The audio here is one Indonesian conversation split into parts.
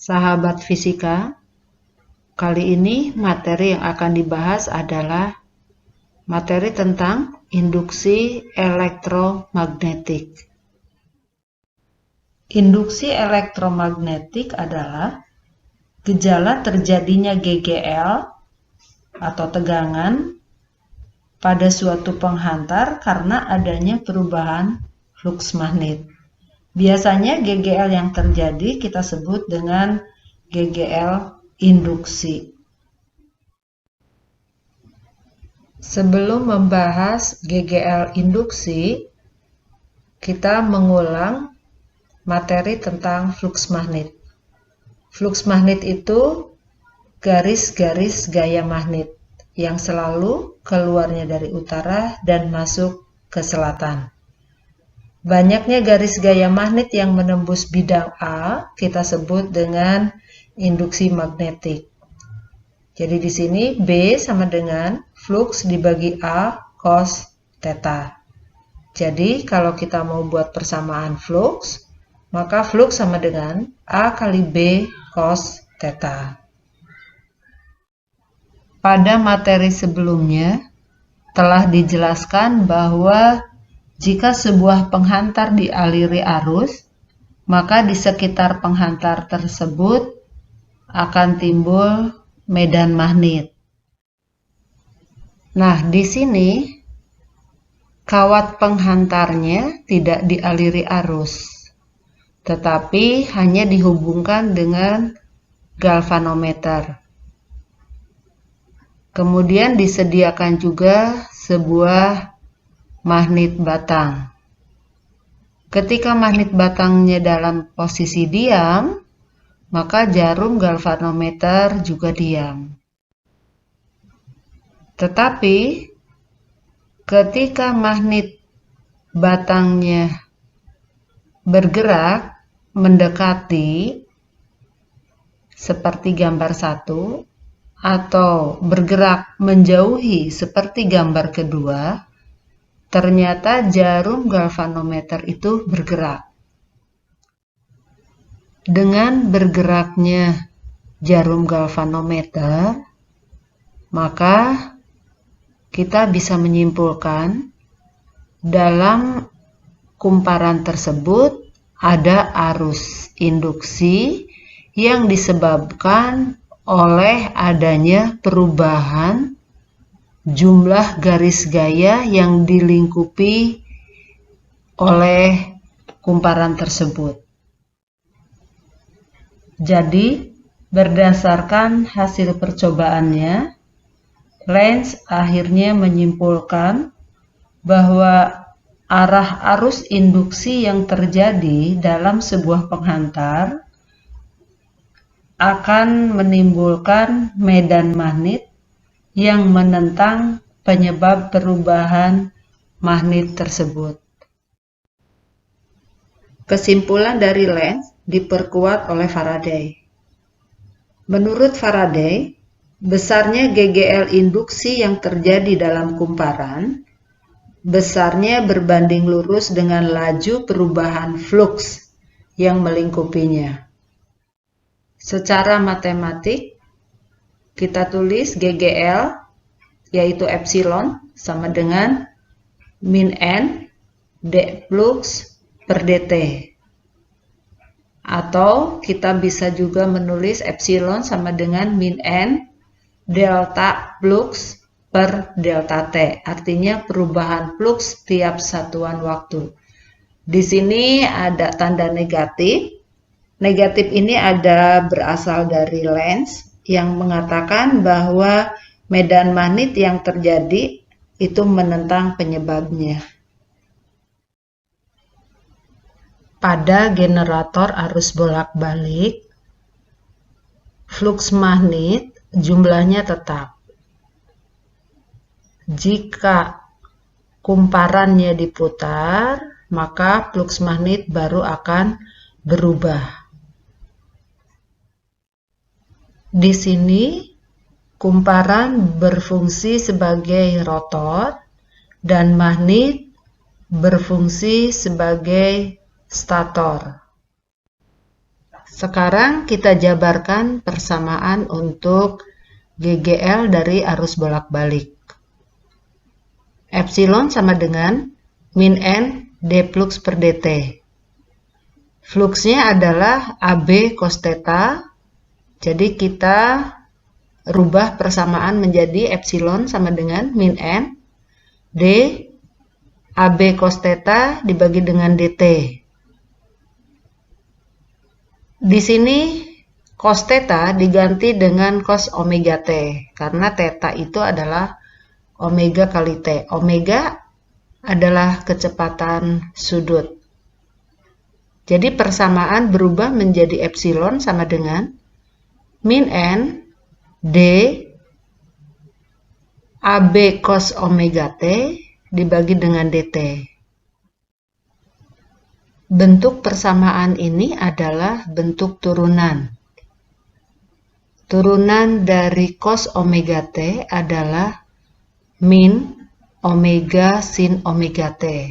Sahabat fisika, kali ini materi yang akan dibahas adalah materi tentang induksi elektromagnetik. Induksi elektromagnetik adalah gejala terjadinya GGL atau tegangan pada suatu penghantar karena adanya perubahan flux magnet. Biasanya GGL yang terjadi kita sebut dengan GGL induksi. Sebelum membahas GGL induksi, kita mengulang materi tentang flux magnet. Flux magnet itu garis-garis gaya magnet yang selalu keluarnya dari utara dan masuk ke selatan. Banyaknya garis gaya magnet yang menembus bidang A kita sebut dengan induksi magnetik. Jadi di sini B sama dengan flux dibagi A cos theta. Jadi kalau kita mau buat persamaan flux, maka flux sama dengan A kali B cos theta. Pada materi sebelumnya telah dijelaskan bahwa jika sebuah penghantar dialiri arus, maka di sekitar penghantar tersebut akan timbul medan magnet. Nah, di sini kawat penghantarnya tidak dialiri arus, tetapi hanya dihubungkan dengan galvanometer. Kemudian disediakan juga sebuah magnet batang. Ketika magnet batangnya dalam posisi diam, maka jarum galvanometer juga diam. Tetapi ketika magnet batangnya bergerak mendekati seperti gambar 1 atau bergerak menjauhi seperti gambar kedua, ternyata jarum galvanometer itu bergerak. Dengan bergeraknya jarum galvanometer, maka kita bisa menyimpulkan dalam kumparan tersebut ada arus induksi yang disebabkan oleh adanya perubahan jumlah garis gaya yang dilingkupi oleh kumparan tersebut. Jadi, berdasarkan hasil percobaannya, Lenz akhirnya menyimpulkan bahwa arah arus induksi yang terjadi dalam sebuah penghantar akan menimbulkan medan magnet yang menentang penyebab perubahan magnet tersebut. Kesimpulan dari Lenz diperkuat oleh Faraday. Menurut Faraday, besarnya GGL induksi yang terjadi dalam kumparan, besarnya berbanding lurus dengan laju perubahan flux yang melingkupinya. Secara matematik, kita tulis GGL yaitu epsilon sama dengan min N d flux per dt. Atau kita bisa juga menulis epsilon sama dengan min N delta flux per delta T. Artinya perubahan flux tiap satuan waktu. Di sini ada tanda negatif. Negatif ini ada berasal dari Lenz yang mengatakan bahwa medan magnet yang terjadi itu menentang penyebabnya. Pada generator arus bolak-balik, flux magnet jumlahnya tetap. Jika kumparannya diputar, maka flux magnet baru akan berubah. Di sini, kumparan berfungsi sebagai rotor dan magnet berfungsi sebagai stator. Sekarang kita jabarkan persamaan untuk GGL dari arus bolak-balik. Epsilon sama dengan min N d flux per dt. Fluxnya adalah AB cos theta, jadi kita rubah persamaan menjadi epsilon sama dengan min N d AB cos theta dibagi dengan dt. Di sini cos theta diganti dengan cos omega t, karena theta itu adalah omega kali t. Omega adalah kecepatan sudut. Jadi persamaan berubah menjadi epsilon sama dengan min N d AB cos omega t dibagi dengan dt. Bentuk persamaan ini adalah bentuk turunan. Turunan dari cos omega t adalah min omega sin omega t.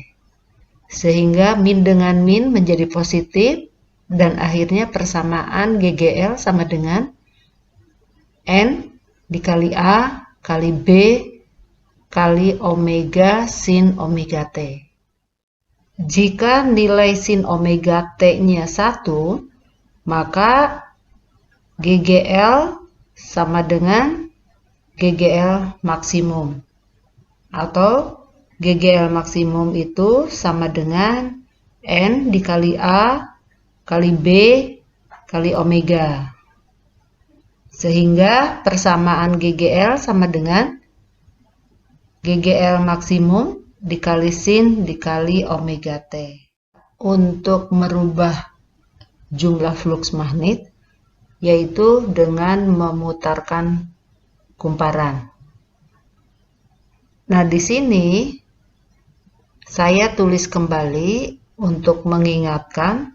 Sehingga min dengan min menjadi positif dan akhirnya persamaan GGL sama dengan N dikali A kali B kali omega sin omega t. Jika nilai sin omega t-nya 1, maka GGL sama dengan GGL maksimum. Atau GGL maksimum itu sama dengan N dikali A kali B kali omega. Sehingga persamaan GGL sama dengan GGL maksimum dikali sin dikali omega t. Untuk merubah jumlah flux magnet yaitu dengan memutarkan kumparan. Nah, di sini saya tulis kembali untuk mengingatkan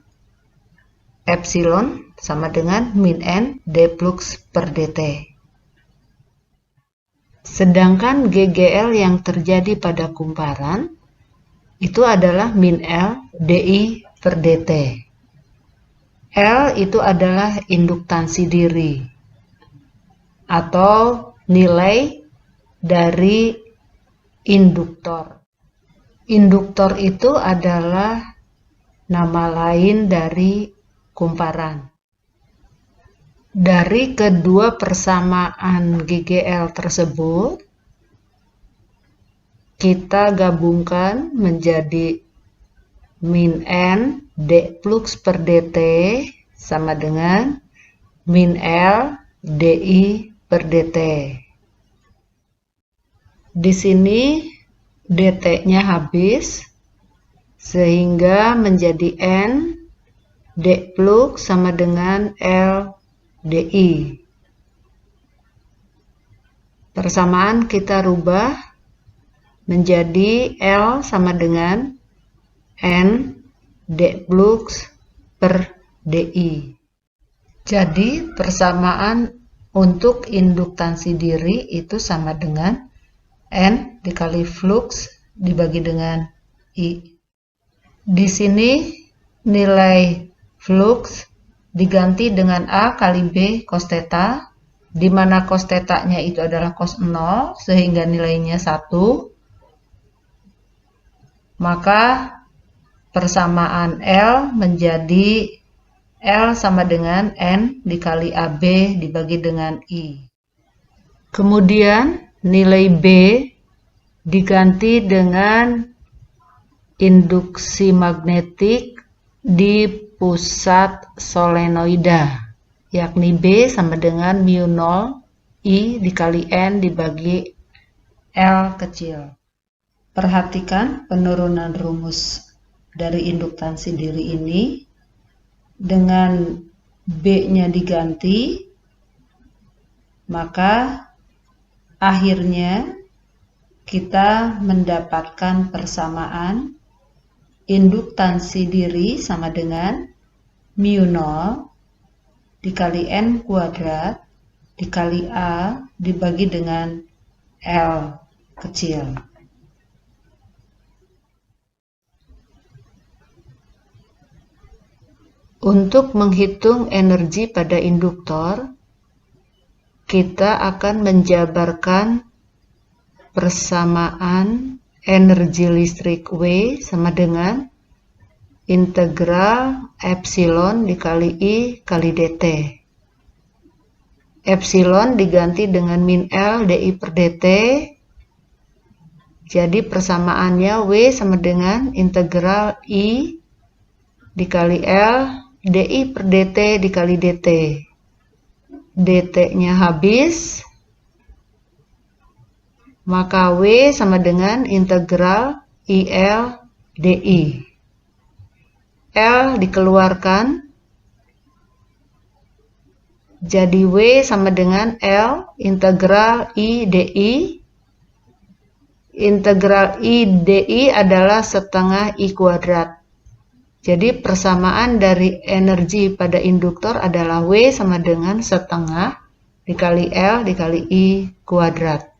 epsilon sama dengan min N d flux per dt. Sedangkan GGL yang terjadi pada kumparan itu adalah min L dI per dt. L itu adalah induktansi diri atau nilai dari induktor. Induktor itu adalah nama lain dari kumparan. Dari kedua persamaan GGL tersebut, kita gabungkan menjadi min N d flux per dt sama dengan min L dI per dt. Di sini dt-nya habis, sehingga menjadi N d flux sama dengan L dI. Persamaan kita rubah menjadi L sama dengan N d flux per dI. Jadi persamaan untuk induktansi diri itu sama dengan N dikali flux dibagi dengan I. Di sini nilai flux diganti dengan A kali B cos theta, di mana cos theta-nya itu adalah cos 0, sehingga nilainya 1. Maka persamaan L menjadi L sama dengan N dikali AB dibagi dengan I. Kemudian nilai B diganti dengan induksi magnetik di pusat solenoida, yakni B sama dengan mu 0 I dikali N dibagi L kecil. Perhatikan penurunan rumus dari induktansi diri ini. Dengan B-nya diganti, maka akhirnya kita mendapatkan persamaan induktansi diri sama dengan mu 0 dikali N kuadrat dikali A dibagi dengan L kecil. Untuk menghitung energi pada induktor, kita akan menjabarkan persamaan energi listrik W sama dengan integral epsilon dikali I kali dt. Epsilon diganti dengan min L dI per dt. Jadi persamaannya W sama dengan integral I dikali L dI per dt dikali dt. dt-nya habis, maka W sama dengan integral IL dI. L dikeluarkan, jadi W sama dengan L integral I dI. Integral I dI adalah setengah I kuadrat. Jadi persamaan dari energi pada induktor adalah W sama dengan setengah dikali L dikali I kuadrat.